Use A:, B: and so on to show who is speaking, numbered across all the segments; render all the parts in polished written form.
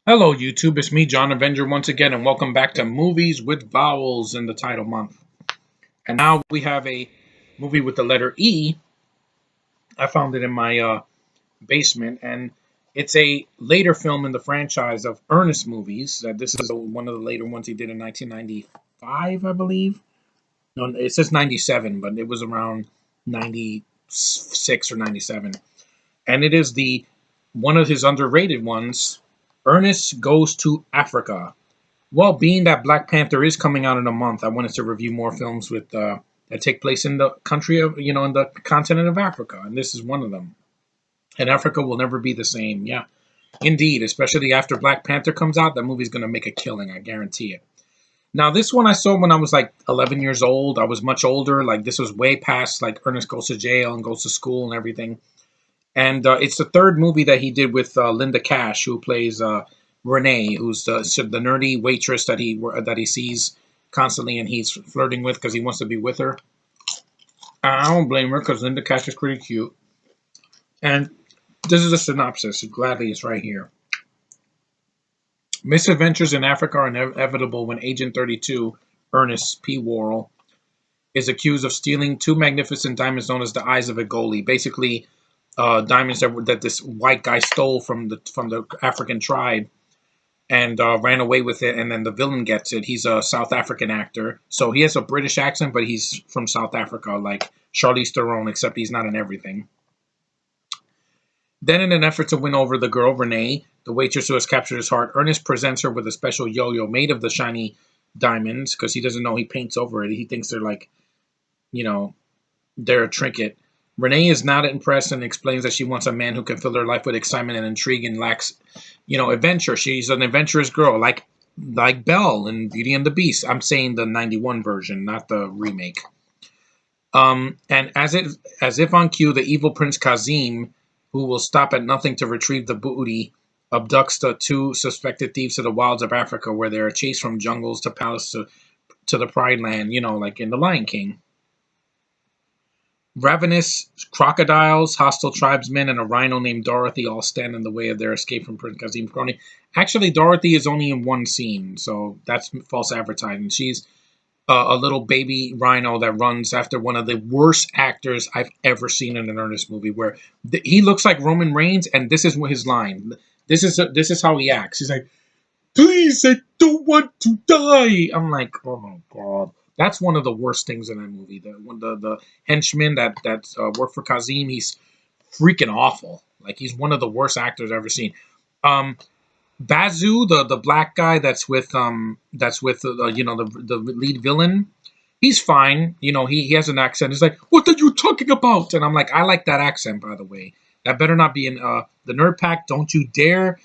A: Hello, YouTube. It's me, John Avenger, once again, and welcome back to Movies with Vowels in the title month. And now we have a movie with the letter E. I found it in my basement, and it's a later film in the franchise of Ernest movies. This is one of the later ones he did in 1995, I believe. No, it says 97, but it was around 96 or 97. And it is the one of his underrated ones. Ernest Goes to Africa. Well, being that Black Panther is coming out in a month, I wanted to review more films with that take place in the country of in the continent of Africa, and this is one of them. And Africa will never be the same. Yeah, indeed. Especially after Black Panther comes out, that movie's gonna make a killing. I guarantee it. Now, this one I saw when I was like 11 years old. I was much older. Like this was way past like Ernest goes to jail and goes to school and everything. And it's the third movie that he did with Linda Cash, who plays Renee, who's the nerdy waitress that he sees constantly, and he's flirting with because he wants to be with her. I don't blame her because Linda Cash is pretty cute. And this is a synopsis. Gladly, it's right here. Misadventures in Africa are inevitable when Agent 32, Ernest P. Worrell, is accused of stealing two magnificent diamonds known as the Eyes of a Goalie. Basically, diamonds that this white guy stole from the African tribe and ran away with it, and then the villain gets it. He's a South African actor, so he has a British accent, but he's from South Africa, like Charlize Theron, except he's not in everything. Then, in an effort to win over the girl, Renee, the waitress who has captured his heart, Ernest presents her with a special yo-yo made of the shiny diamonds, because he doesn't know he paints over it. He thinks they're like, you know, they're a trinket. Renee is not impressed and explains that she wants a man who can fill her life with excitement and intrigue and lacks, adventure. She's an adventurous girl, like Belle in Beauty and the Beast. I'm saying the '91 version, not the remake. And as if on cue, the evil Prince Kazim, who will stop at nothing to retrieve the booty, abducts the two suspected thieves to the wilds of Africa, where they are chased from jungles to palace to the Pride Land. Like in The Lion King. Ravenous crocodiles, hostile tribesmen, and a rhino named Dorothy all stand in the way of their escape from Prince Kazim's crony. Actually, Dorothy is only in one scene, so that's false advertising. She's a little baby rhino that runs after one of the worst actors I've ever seen in an Ernest movie, where he looks like Roman Reigns, and this is his line. This is how he acts. He's like, "Please, I don't want to die." I'm like, oh my god. That's one of the worst things in that movie. The henchman that worked for Kazim, he's freaking awful. Like he's one of the worst actors I've ever seen. Um, Bazoo, the black guy that's with the lead villain, he's fine. He has an accent. He's like, "What are you talking about?" And I'm like, I like that accent, by the way. That better not be in the Nerd Pack. Don't you dare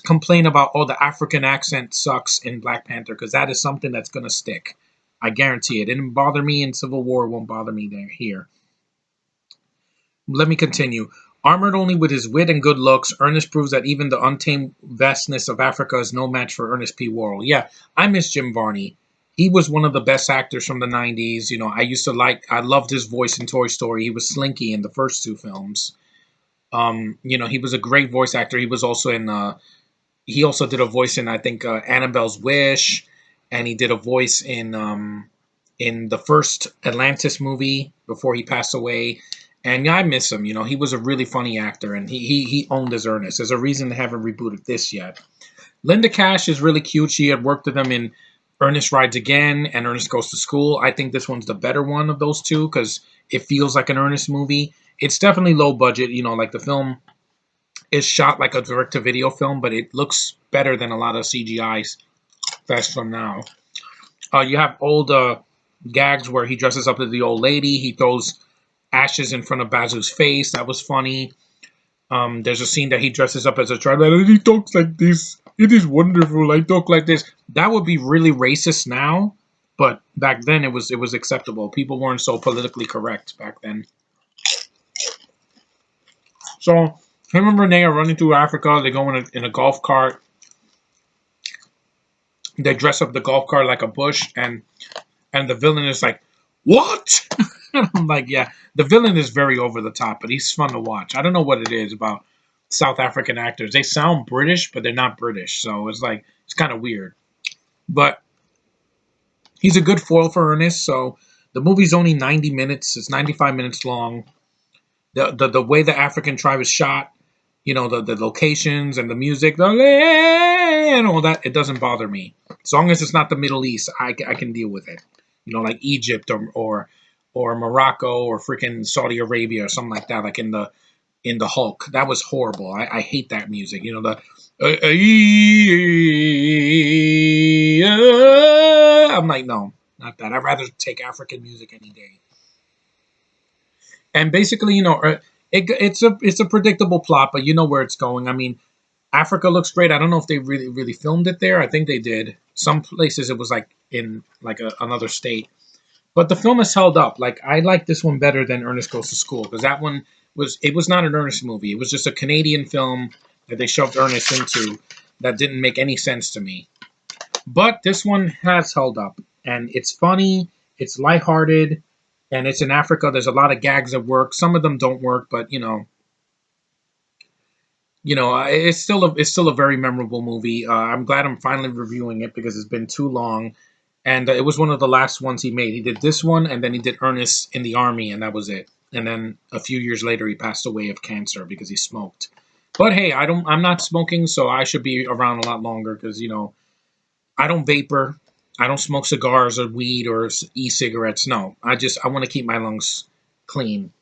A: complain about, oh, the African accent sucks in Black Panther, because that is something that's gonna stick. I guarantee it. It didn't bother me in Civil War. It won't bother me here. Let me continue. Armored only with his wit and good looks, Ernest proves that even the untamed vastness of Africa is no match for Ernest P. Worrell. Yeah, I miss Jim Varney. He was one of the best actors from the '90s. I loved his voice in Toy Story. He was Slinky in the first two films. He was a great voice actor. He also did a voice in, I think, Annabelle's Wish, and he did a voice in the first Atlantis movie before he passed away. And yeah, I miss him. He was a really funny actor, and he owned his Ernest. There's a reason they haven't rebooted this yet. Linda Cash is really cute. She had worked with him in Ernest Rides Again and Ernest Goes to School. I think this one's the better one of those two because it feels like an Ernest movie. It's definitely low budget. Like the film is shot like a direct-to-video film, but it looks better than a lot of CGI that's from now. You have old gags where he dresses up as the old lady. He throws ashes in front of Bazoo's face. That was funny. There's a scene that he dresses up as a tribe and he talks like this. It is wonderful. I talk like this. That would be really racist now, but back then it was acceptable. People weren't so politically correct back then. So him and Renee are running through Africa. They go in a golf cart. They dress up the golf cart like a bush, and the villain is like, "What?" And I'm like, yeah, the villain is very over the top, but he's fun to watch. I don't know what it is about South African actors. They sound British, but they're not British. So it's like it's kind of weird. But he's a good foil for Ernest. So the movie's only 90 minutes. It's 95 minutes long. The way the African tribe is shot, the locations and the music, and all that, it doesn't bother me. As long as it's not the Middle East, I can deal with it. Like Egypt or Morocco or freaking Saudi Arabia or something like that, like in the Hulk. That was horrible. I hate that music. I'm like, no, not that. I'd rather take African music any day. And basically, it's a predictable plot, but you know where it's going. I mean, Africa looks great. I don't know if they really filmed it there. I think they did. Some places it was like in like another state, but the film is held up. Like I like this one better than Ernest Goes to School because that one was not an Ernest movie. It was just a Canadian film that they shoved Ernest into that didn't make any sense to me. But this one has held up, and it's funny, it's lighthearted, and it's in Africa. There's a lot of gags that work. Some of them don't work, but it's still a very memorable movie. I'm glad I'm finally reviewing it because it's been too long, and it was one of the last ones he made. He did this one, and then he did Ernest in the Army, and that was it. And then a few years later, he passed away of cancer because he smoked. But hey, I'm not smoking, so I should be around a lot longer because I don't vapor. I don't smoke cigars or weed or e-cigarettes. No, I want to keep my lungs clean.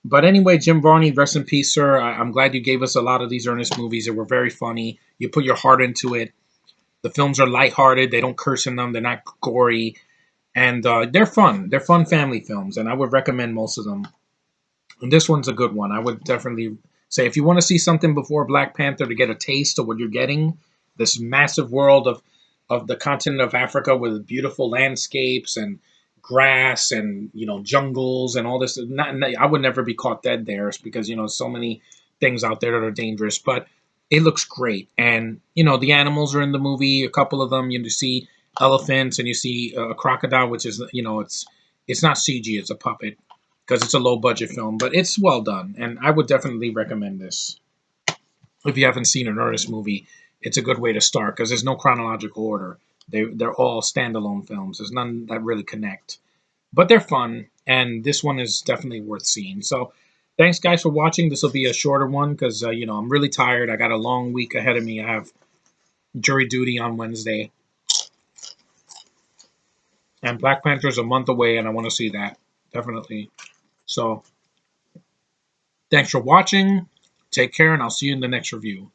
A: But anyway, Jim Varney, rest in peace, sir. I'm glad you gave us a lot of these Ernest movies. They were very funny. You put your heart into it. The films are lighthearted. They don't curse in them. They're not gory, and they're fun. They're fun family films, and I would recommend most of them. And this one's a good one. I would definitely say if you want to see something before Black Panther to get a taste of what you're getting, this massive world of the continent of Africa with beautiful landscapes and grass and jungles and all this. I would never be caught dead there because so many things out there that are dangerous. But it looks great, and the animals are in the movie. A couple of them, you see elephants and you see a crocodile, which is it's not CG, it's a puppet because it's a low budget film, but it's well done, and I would definitely recommend this if you haven't seen an Ernest movie. It's a good way to start because there's no chronological order. They're all standalone films. There's none that really connect, but they're fun, and this one is definitely worth seeing. So, thanks guys for watching. This will be a shorter one because I'm really tired. I got a long week ahead of me. I have jury duty on Wednesday, and Black Panther is a month away, and I want to see that definitely. So, thanks for watching. Take care, and I'll see you in the next review.